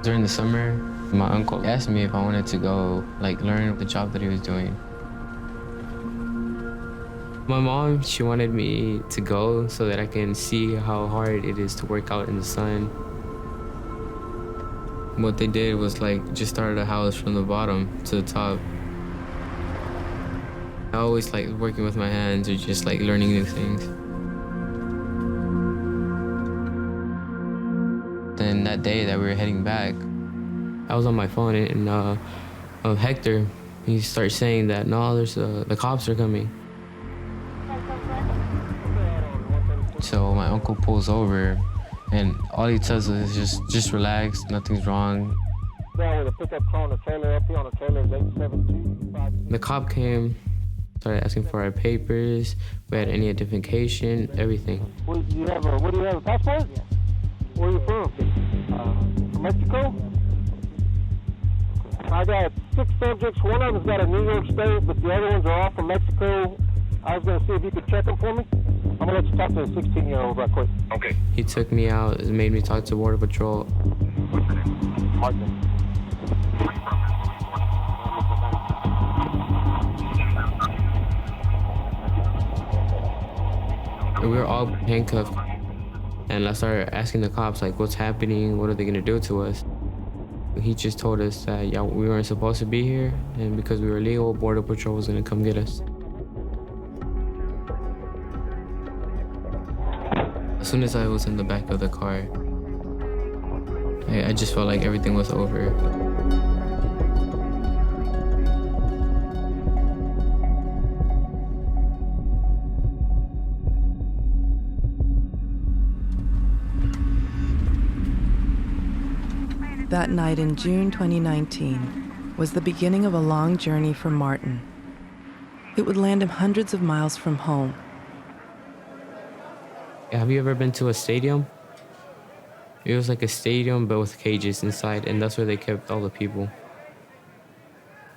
During the summer, my uncle asked me if I wanted to go, learn the job that he was doing. My mom, she wanted me to go so that I can see how hard it is to work out in the sun. What they did was just started a house from the bottom to the top. I always like working with my hands or just learning new things. Then that day that we were heading back, I was on my phone and Hector, he starts saying that, no, there's the cops are coming. So my uncle pulls over, and all he tells us is just relax, nothing's wrong. The cop came, started asking for our papers, we had any identification, everything. What do you have, a passport? Yes. Where are you from? From Mexico? I got 6 subjects. One of them's got a New York State, but the other ones are all from Mexico. I was going to see if you could check them for me. I'm going to let you talk to a 16-year-old right quick. Okay. He took me out, made me talk to Border Patrol. Martin. We were all handcuffed, and I started asking the cops, what's happening? What are they going to do to us? He just told us that, yeah, we weren't supposed to be here, and because we were illegal, Border Patrol was going to come get us. As soon as I was in the back of the car, I just felt like everything was over. That night in June 2019 was the beginning of a long journey for Martin. It would land him hundreds of miles from home. Have you ever been to a stadium? It was like a stadium, but with cages inside, and that's where they kept all the people.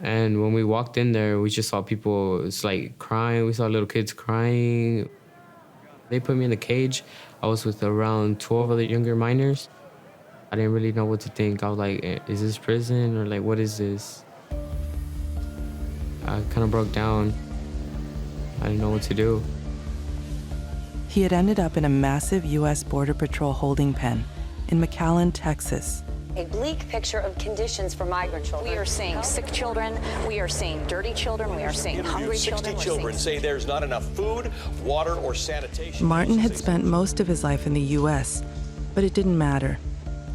And when we walked in there, we just saw people, it's crying. We saw little kids crying. They put me in the cage. I was with around 12 other younger minors. I didn't really know what to think. I was like, is this prison or what is this? I kind of broke down. I didn't know what to do. He had ended up in a massive U.S. Border Patrol holding pen in McAllen, Texas. A bleak picture of conditions for migrant children. We are seeing sick children, we are seeing dirty children, we are seeing hungry children. 60 children say there's not enough food, water, or sanitation. Martin had spent most of his life in the U.S., but it didn't matter.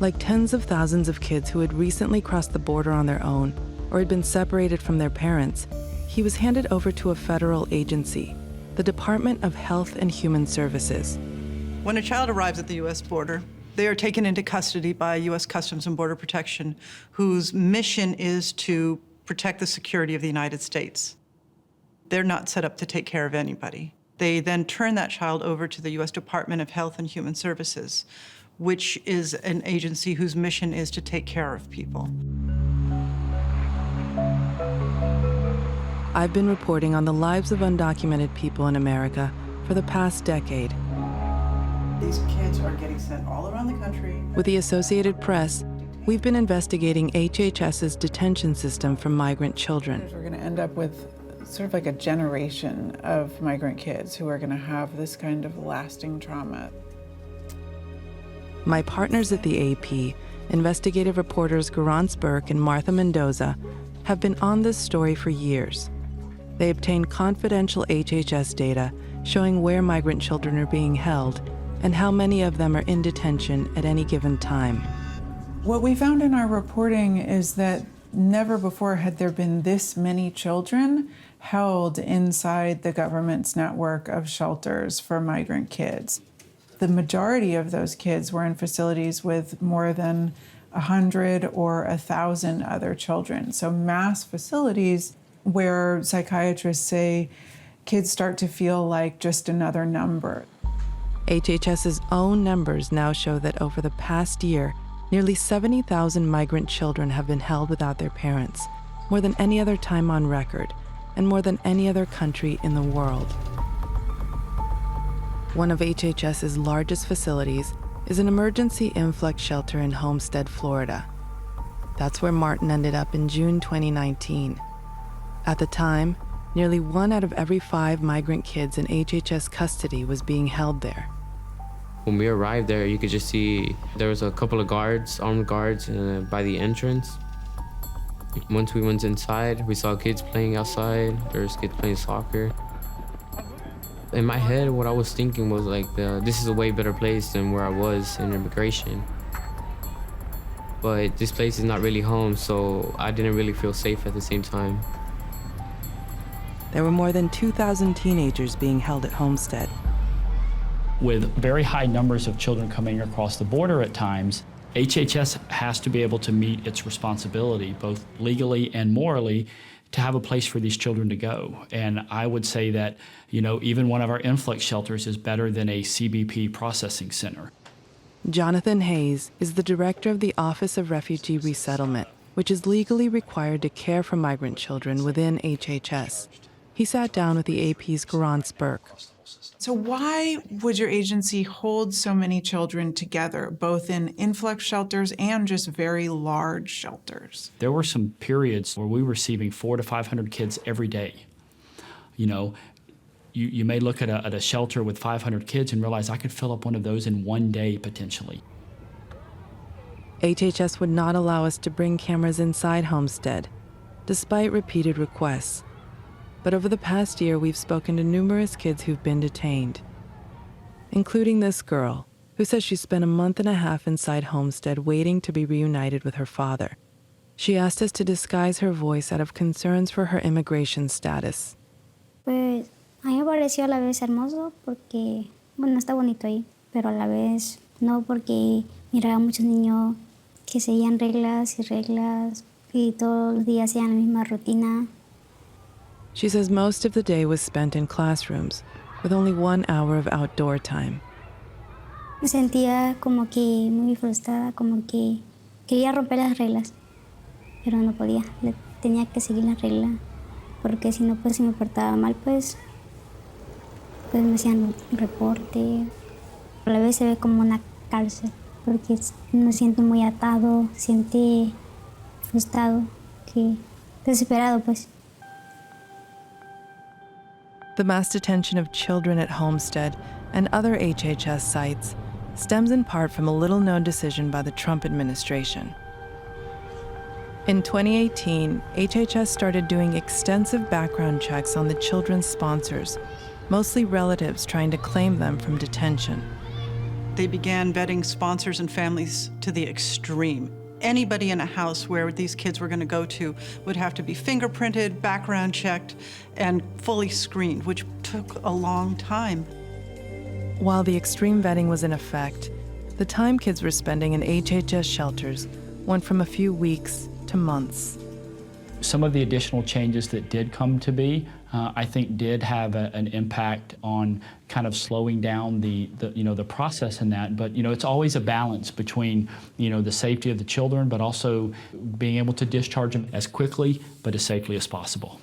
Like tens of thousands of kids who had recently crossed the border on their own or had been separated from their parents, he was handed over to a federal agency, the Department of Health and Human Services. When a child arrives at the U.S. border, they are taken into custody by U.S. Customs and Border Protection, whose mission is to protect the security of the United States. They're not set up to take care of anybody. They then turn that child over to the U.S. Department of Health and Human Services, which is an agency whose mission is to take care of people. I've been reporting on the lives of undocumented people in America for the past decade. These kids are getting sent all around the country. With the Associated Press, we've been investigating HHS's detention system for migrant children. We're going to end up with sort of like a generation of migrant kids who are going to have this kind of lasting trauma. My partners at the AP, investigative reporters Garance, Burke, and Martha Mendoza, have been on this story for years. They obtained confidential HHS data showing where migrant children are being held and how many of them are in detention at any given time. What we found in our reporting is that never before had there been this many children held inside the government's network of shelters for migrant kids. The majority of those kids were in facilities with more than 100 or 1,000 other children. So mass facilities where psychiatrists say kids start to feel like just another number. HHS's own numbers now show that over the past year, nearly 70,000 migrant children have been held without their parents, more than any other time on record, and more than any other country in the world. One of HHS's largest facilities is an emergency influx shelter in Homestead, Florida. That's where Martin ended up in June 2019. At the time, nearly 1 out of every 5 migrant kids in HHS custody was being held there. When we arrived there, you could just see there was a couple of guards, armed guards, by the entrance. Once we went inside, we saw kids playing outside. There was kids playing soccer. In my head, what I was thinking was like, this is a way better place than where I was in immigration. But this place is not really home, so I didn't really feel safe at the same time. There were more than 2,000 teenagers being held at Homestead. With very high numbers of children coming across the border at times, HHS has to be able to meet its responsibility, both legally and morally, to have a place for these children to go. And I would say that, even one of our influx shelters is better than a CBP processing center. Jonathan Hayes is the director of the Office of Refugee Resettlement, which is legally required to care for migrant children within HHS. He sat down with the AP's Garance Burke. So why would your agency hold so many children together, both in influx shelters and just very large shelters? There were some periods where we were receiving 400 to 500 kids every day. You may look at a shelter with 500 kids and realize I could fill up one of those in one day potentially. HHS would not allow us to bring cameras inside Homestead, despite repeated requests. But over the past year, we've spoken to numerous kids who've been detained, including this girl, who says she spent a month and a half inside Homestead waiting to be reunited with her father. She asked us to disguise her voice out of concerns for her immigration status. Pues a mí me pareció a la vez hermoso porque, está bonito ahí, pero a la vez no, porque miraba a muchos niños que seguían reglas y todos los días hacían la misma rutina. She says most of the day was spent in classrooms, with only 1 hour of outdoor time. Me sentía como que muy frustrada, como que quería romper las reglas, pero no podía. Tenía que seguir las reglas, porque si no, pues si me portaba mal, pues me hacían un reporte. A la vez se ve como una cárcel, porque me siento muy atado, siente frustrado, desesperado, pues. The mass detention of children at Homestead and other HHS sites stems in part from a little-known decision by the Trump administration. In 2018, HHS started doing extensive background checks on the children's sponsors, mostly relatives trying to claim them from detention. They began vetting sponsors and families to the extreme. Anybody in a house where these kids were going to go to would have to be fingerprinted, background checked, and fully screened, which took a long time. While the extreme vetting was in effect, the time kids were spending in HHS shelters went from a few weeks to months. Some of the additional changes that did come to be, I think did have an impact on kind of slowing down the process in that. But it's always a balance between the safety of the children, but also being able to discharge them as quickly but as safely as possible.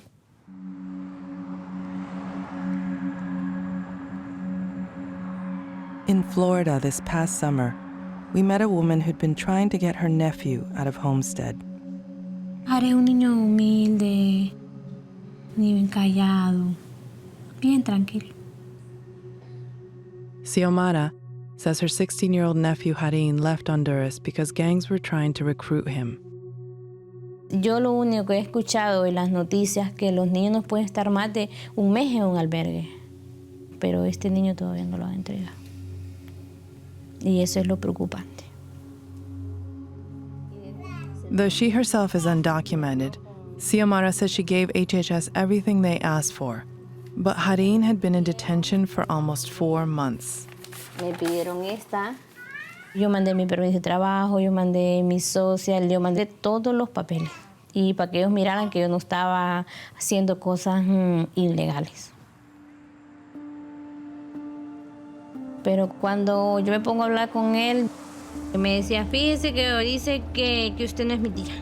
In Florida this past summer, we met a woman who'd been trying to get her nephew out of Homestead. Haré un niño humilde, bien callado, bien tranquilo. Xiomara says her 16-year-old nephew Harin left Honduras because gangs were trying to recruit him. Yo lo único que he escuchado en las noticias que los niños no pueden estar más de un mes en un albergue, pero este niño todavía no lo ha entregado. Y eso es lo preocupante. Though she herself is undocumented, Xiomara says she gave HHS everything they asked for. But Harin had been in detention for almost 4 months. Me pidieron esta. Yo mandé mi permiso de trabajo, yo mandé mi social, yo mandé todos los papeles. Y para que ellos miraran que yo no estaba haciendo cosas ilegales. Pero cuando yo me pongo a hablar con él, me decía, fíjese que dice que usted no es mi tía.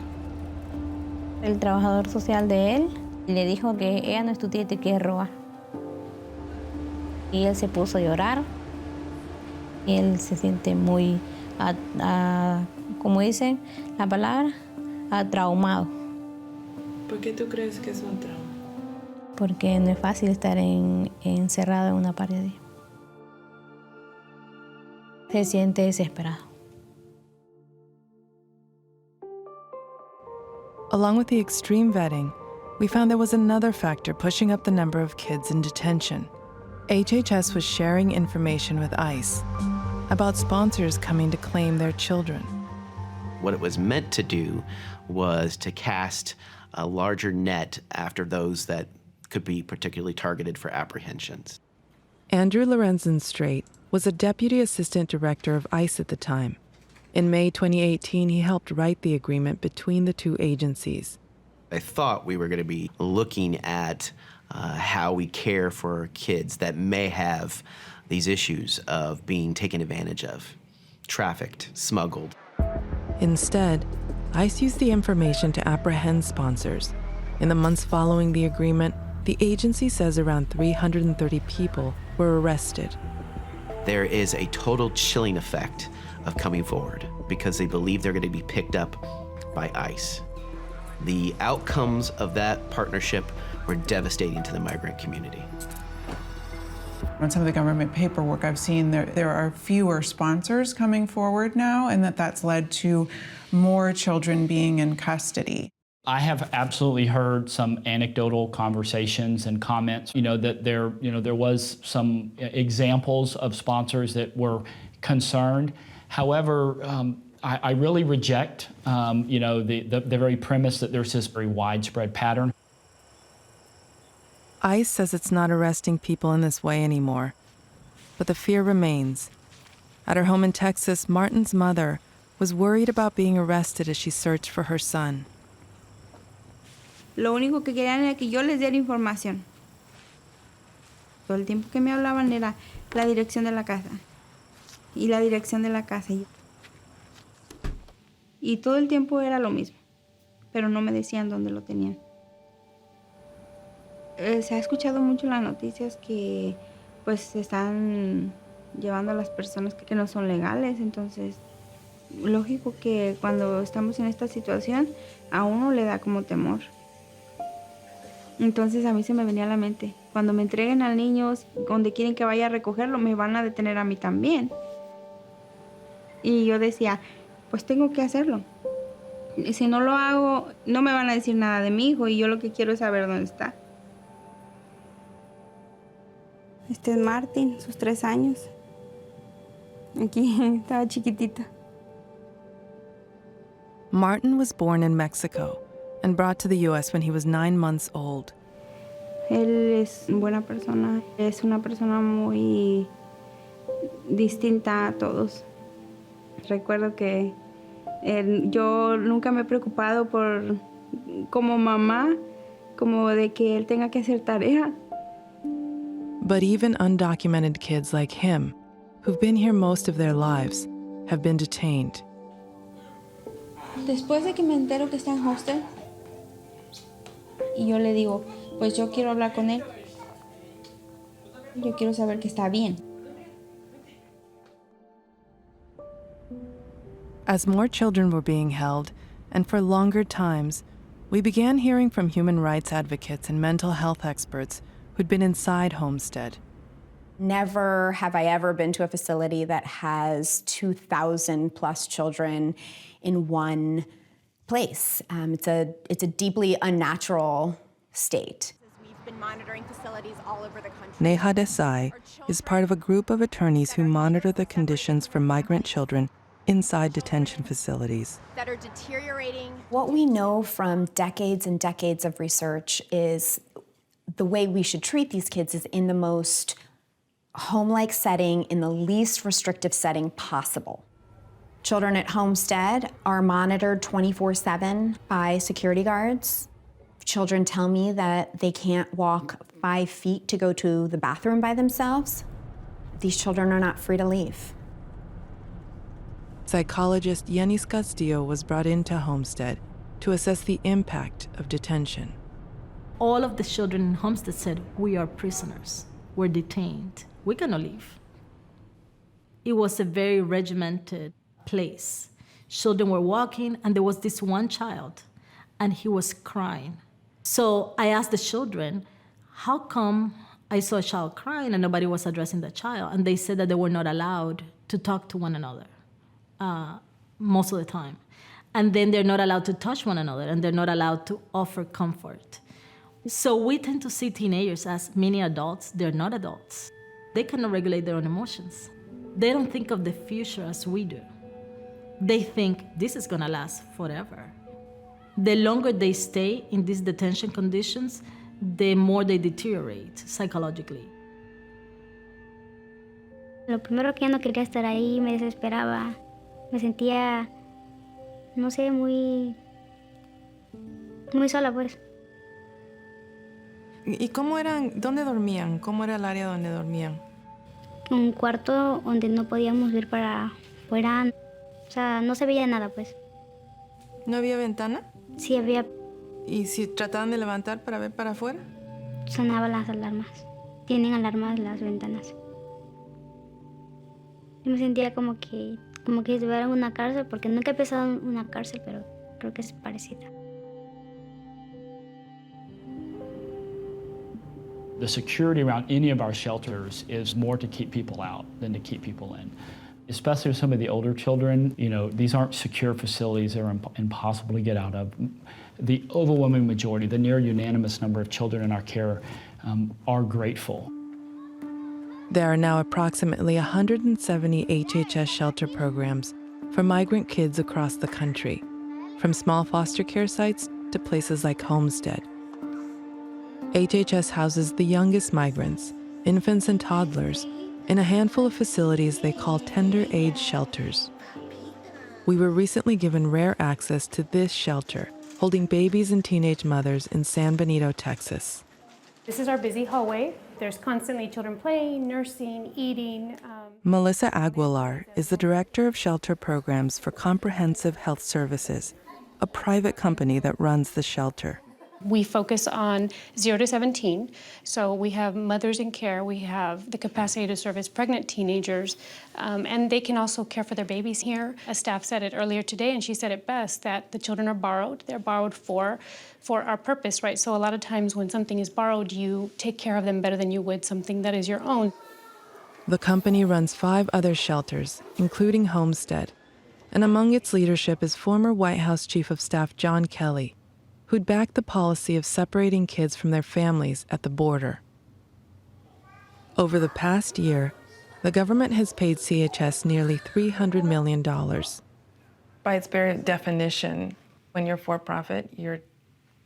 El trabajador social de él le dijo que ella no es tu tía y te quiere robar. Y él se puso a llorar. Y él se siente muy, ¿cómo dicen la palabra? traumado. ¿Por qué tú crees que es un trauma? Porque no es fácil estar encerrado en una pared. Se siente desesperado. Along with the extreme vetting, we found there was another factor pushing up the number of kids in detention. HHS was sharing information with ICE about sponsors coming to claim their children. What it was meant to do was to cast a larger net after those that could be particularly targeted for apprehensions. Andrew Lorenzen-Straight was a deputy assistant director of ICE at the time. In May 2018, he helped write the agreement between the two agencies. I thought we were going to be looking at how we care for kids that may have these issues of being taken advantage of, trafficked, smuggled. Instead, ICE used the information to apprehend sponsors. In the months following the agreement, the agency says around 330 people were arrested. There is a total chilling effect of coming forward because they believe they're going to be picked up by ICE. The outcomes of that partnership were devastating to the migrant community. On some of the government paperwork I've seen, there are fewer sponsors coming forward now, and that's led to more children being in custody. I have absolutely heard some anecdotal conversations and comments, that there was some examples of sponsors that were concerned. However, I really reject, the very premise that there's this very widespread pattern. ICE says it's not arresting people in this way anymore, but the fear remains. At her home in Texas, Martin's mother was worried about being arrested as she searched for her son. Lo único que querían era que yo les diera información. Todo el tiempo que me hablaban era la dirección de la casa y la dirección de la casa. Y todo el tiempo era lo mismo, pero no me decían dónde lo tenían. Se ha escuchado mucho en las noticias que pues se están llevando a las personas que no son legales, entonces lógico que cuando estamos en esta situación a uno le da como temor. Entonces a mí se me venía a la mente, cuando me entreguen al niño donde quieren que vaya a recogerlo, me van a detener a mí también. Y yo decía, pues tengo que hacerlo. Y si no lo hago, no me van a decir nada de mi hijo y yo lo que quiero es saber dónde está. Este es Martín, sus 3 años. Aquí estaba chiquitita. Martin was born in Mexico and brought to the U.S. when he was 9 months old. Él es buena persona, es una persona muy distinta a todos. Recuerdo que yo nunca me he preocupado por, como mamá, como de que él tenga que hacer tarea. But even undocumented kids like him, who've been here most of their lives, have been detained. Después de que me entero que está en hostel, y yo le digo, pues yo quiero hablar con él. Yo quiero saber que está bien. As more children were being held, and for longer times, we began hearing from human rights advocates and mental health experts who'd been inside Homestead. Never have I ever been to a facility that has 2,000 plus children in one place. It's a deeply unnatural state. We've been monitoring facilities all over the country. Neha Desai is part of a group of attorneys who monitor the conditions for migrant children inside detention facilities. That are deteriorating. What we know from decades and decades of research is the way we should treat these kids is in the most home-like setting, in the least restrictive setting possible. Children at Homestead are monitored 24/7 by security guards. Children tell me that they can't walk 5 feet to go to the bathroom by themselves. These children are not free to leave. Psychologist Yanis Castillo was brought into Homestead to assess the impact of detention. All of the children in Homestead said, we are prisoners, we're detained, we cannot leave. It was a very regimented place Children were walking, and there was this one child, and he was crying. So I asked the children, how come I saw a child crying and nobody was addressing the child? And they said that they were not allowed to talk to one another most of the time. And then they're not allowed to touch one another, and they're not allowed to offer comfort. So we tend to see teenagers as mini adults. They're not adults. They cannot regulate their own emotions. They don't think of the future as we do. They think this is gonna last forever. The longer they stay in these detention conditions, the more they deteriorate psychologically. Lo primero que ya no quería estar ahí, me desesperaba. Me sentía, no sé, muy sola, pues. ¿Y cómo eran, dónde dormían? ¿Cómo era el área donde dormían? Un cuarto donde no podíamos ver para afuera. O sea, no se veía nada, pues. ¿No había ventana? Sí había. ¿Y si trataban de levantar para ver para afuera? Sonaban las alarmas. Tienen alarmas las ventanas. Yo me sentía como que estuviera en una cárcel, porque nunca he pensado en una cárcel, pero creo que es parecida. The security around any of our shelters is more to keep people out than to keep people in. Especially some of the older children, these aren't secure facilities. They're impossible to get out of. The overwhelming majority, the near unanimous number of children in our care are grateful. There are now approximately 170 HHS shelter programs for migrant kids across the country, from small foster care sites to places like Homestead. HHS houses the youngest migrants, infants and toddlers, in a handful of facilities they call tender age shelters. We were recently given rare access to this shelter, holding babies and teenage mothers in San Benito, Texas. This is our busy hallway. There's constantly children playing, nursing, eating. Melissa Aguilar is the director of shelter programs for Comprehensive Health Services, a private company that runs the shelter. We focus on 0 to 17. So we have mothers in care. We have the capacity to service pregnant teenagers. And they can also care for their babies here. A staff said it earlier today, and she said it best, that the children are borrowed. They're borrowed for our purpose, right? So a lot of times when something is borrowed, you take care of them better than you would something that is your own. The company runs 5 other shelters, including Homestead. And among its leadership is former White House Chief of Staff John Kelly, who'd backed the policy of separating kids from their families at the border. Over the past year, the government has paid CHS nearly $300 million. By its very definition, when you're for-profit, your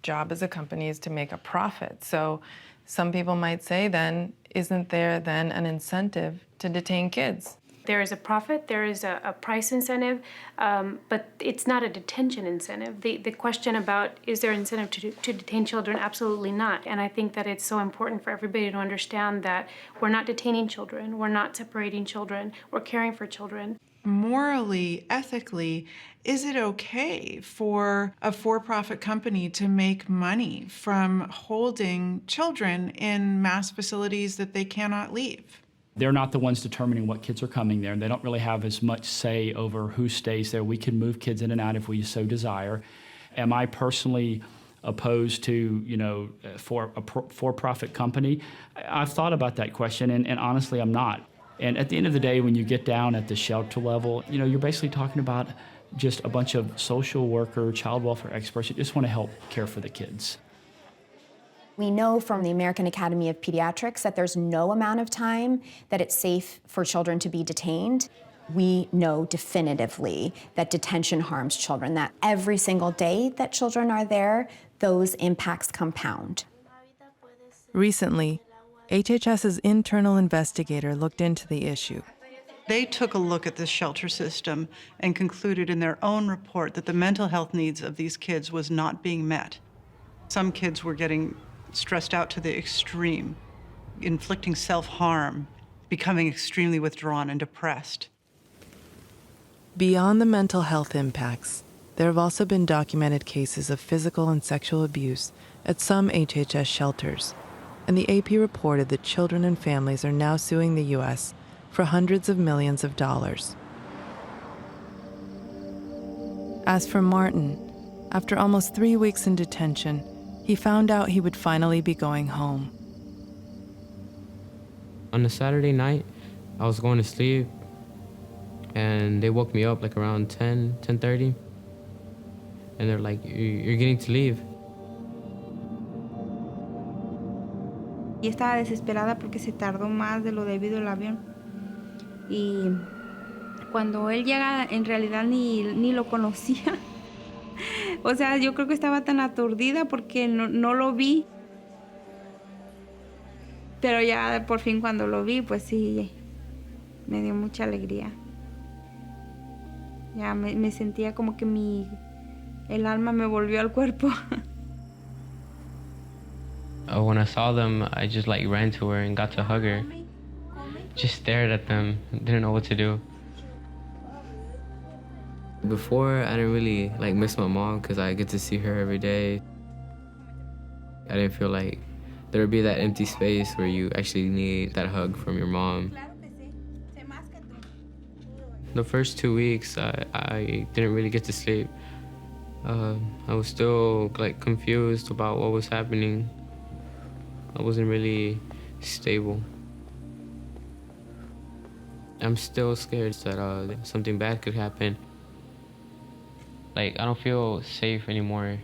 job as a company is to make a profit. So some people might say then, isn't there then an incentive to detain kids? There is a profit, there is a price incentive, but it's not a detention incentive. The question about is there incentive to detain children? Absolutely not. And I think that it's so important for everybody to understand that we're not detaining children, we're not separating children, we're caring for children. Morally, ethically, is it okay for a for-profit company to make money from holding children in mass facilities that they cannot leave? They're not the ones determining what kids are coming there. They don't really have as much say over who stays there. We can move kids in and out if we so desire. Am I personally opposed to, for a for-profit company? I've thought about that question, and honestly, I'm not. And at the end of the day, when you get down at the shelter level, you're basically talking about just a bunch of social worker, child welfare experts who just want to help care for the kids. We know from the American Academy of Pediatrics that there's no amount of time that it's safe for children to be detained. We know definitively that detention harms children, that every single day that children are there, those impacts compound. Recently, HHS's internal investigator looked into the issue. They took a look at this shelter system and concluded in their own report that the mental health needs of these kids was not being met. Some kids were getting stressed out to the extreme, inflicting self-harm, becoming extremely withdrawn and depressed. Beyond the mental health impacts, there have also been documented cases of physical and sexual abuse at some HHS shelters, and the AP reported that children and families are now suing the U.S. for hundreds of millions of dollars. As for Martin, after almost 3 weeks in detention, he found out he would finally be going home. On a Saturday night, I was going to sleep, and they woke me up like around 10:30, and they're like, "You're getting to leave." Y estaba desesperada porque se tardó más de lo debido el avión. Y cuando él llega, en realidad ni lo conocía. O sea, yo creo que estaba tan aturdida porque no lo vi. Pero ya por fin cuando lo vi, pues sí, me dio mucha alegría. Ya me sentía como que el alma me volvió al cuerpo. When I saw them, I just like ran to her and got to hug her. Just stared at them, didn't know what to do. Before, I didn't really like miss my mom because I get to see her every day. I didn't feel like there would be that empty space where you actually need that hug from your mom. The first 2 weeks, I didn't really get to sleep. I was still like confused about what was happening. I wasn't really stable. I'm still scared that something bad could happen. Like, I don't feel safe anymore.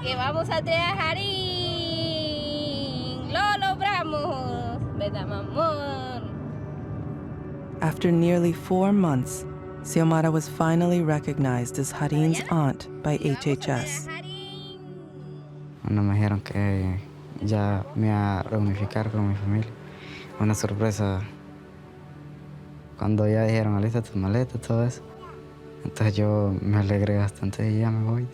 Que vamos a trabajar y lo logramos, ¿verdad, mi amor? After nearly 4 months, Xiomara was finally recognized as Harin's aunt by HHS. Cuando me dijeron que ya me iba a reunificar con mi familia, una sorpresa. Cuando ya dijeron, alista tus maletas, todo eso, entonces yo me alegré bastante y ya me voy.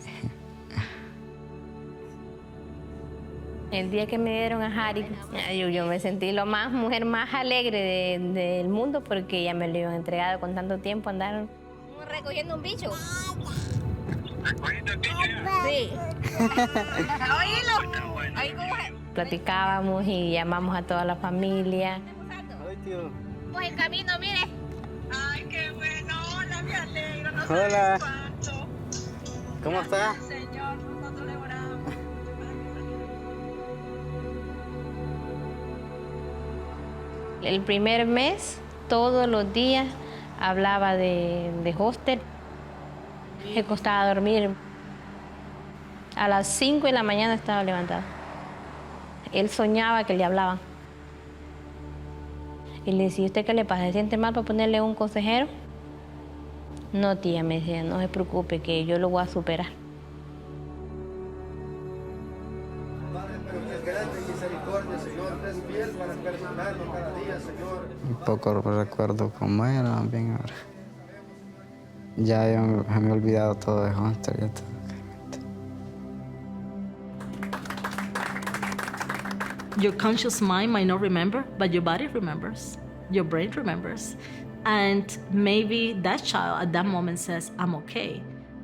El día que me dieron a Harry, yo me sentí la mujer más alegre del mundo porque ya me lo iban entregado con tanto tiempo. Andaron recogiendo un bicho. ¿Recogiendo el bicho? Sí. Oílo. Platicábamos y llamamos a toda la familia. Pues en camino, mire. Ay, qué bueno. Hola, me alegro. No Hola. ¿Cómo está? Señor, nosotros le oramos. El primer mes, todos los días, hablaba de hostel. Me costaba dormir. A las 5 de la mañana estaba levantada. Él soñaba que le hablaban. Y le decía, ¿usted qué le pasa? ¿Se siente mal para ponerle un consejero? No, tía, me decía, no se preocupe, que yo lo voy a superar. Un poco recuerdo cómo era, bien ahora. Ya yo me he olvidado todo de Hunter y todo. Your conscious mind might not remember, but your body remembers. Your brain remembers. And maybe that child at that moment says, I'm okay.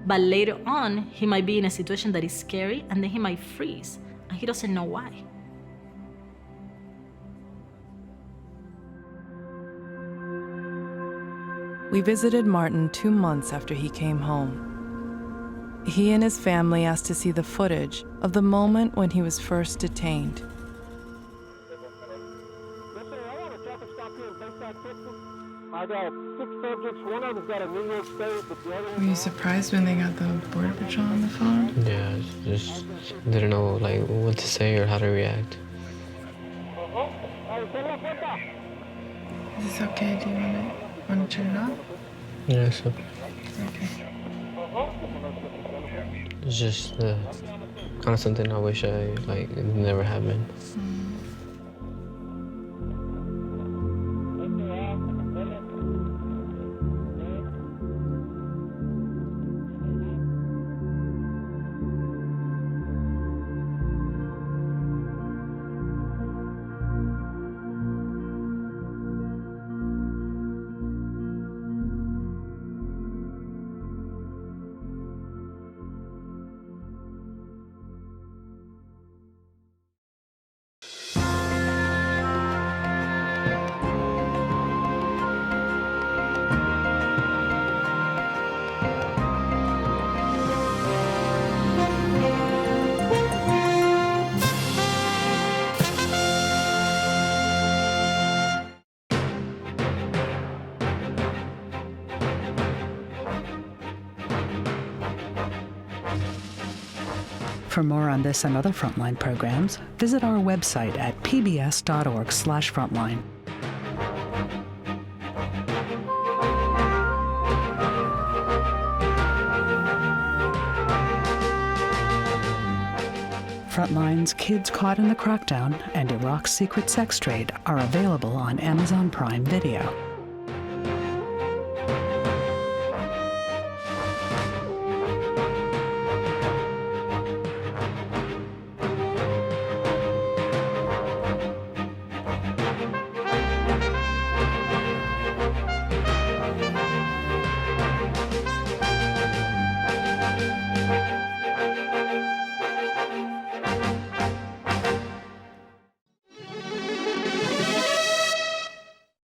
But later on, he might be in a situation that is scary, and then he might freeze, and he doesn't know why. We visited Martin 2 months after he came home. He and his family asked to see the footage of the moment when he was first detained. I got 6 subjects. One of them's got a New York State, but the other one... Were you surprised when they got the Border Patrol on the phone? Yeah, just didn't know like what to say or how to react. Is this okay? Do you want to turn it off? Yeah, it's okay. Okay. It's just kind of something I wish it never happened. For more on this and other Frontline programs, visit our website at pbs.org/frontline. Frontline's Kids Caught in the Crackdown and Iraq's Secret Sex Trade are available on Amazon Prime Video.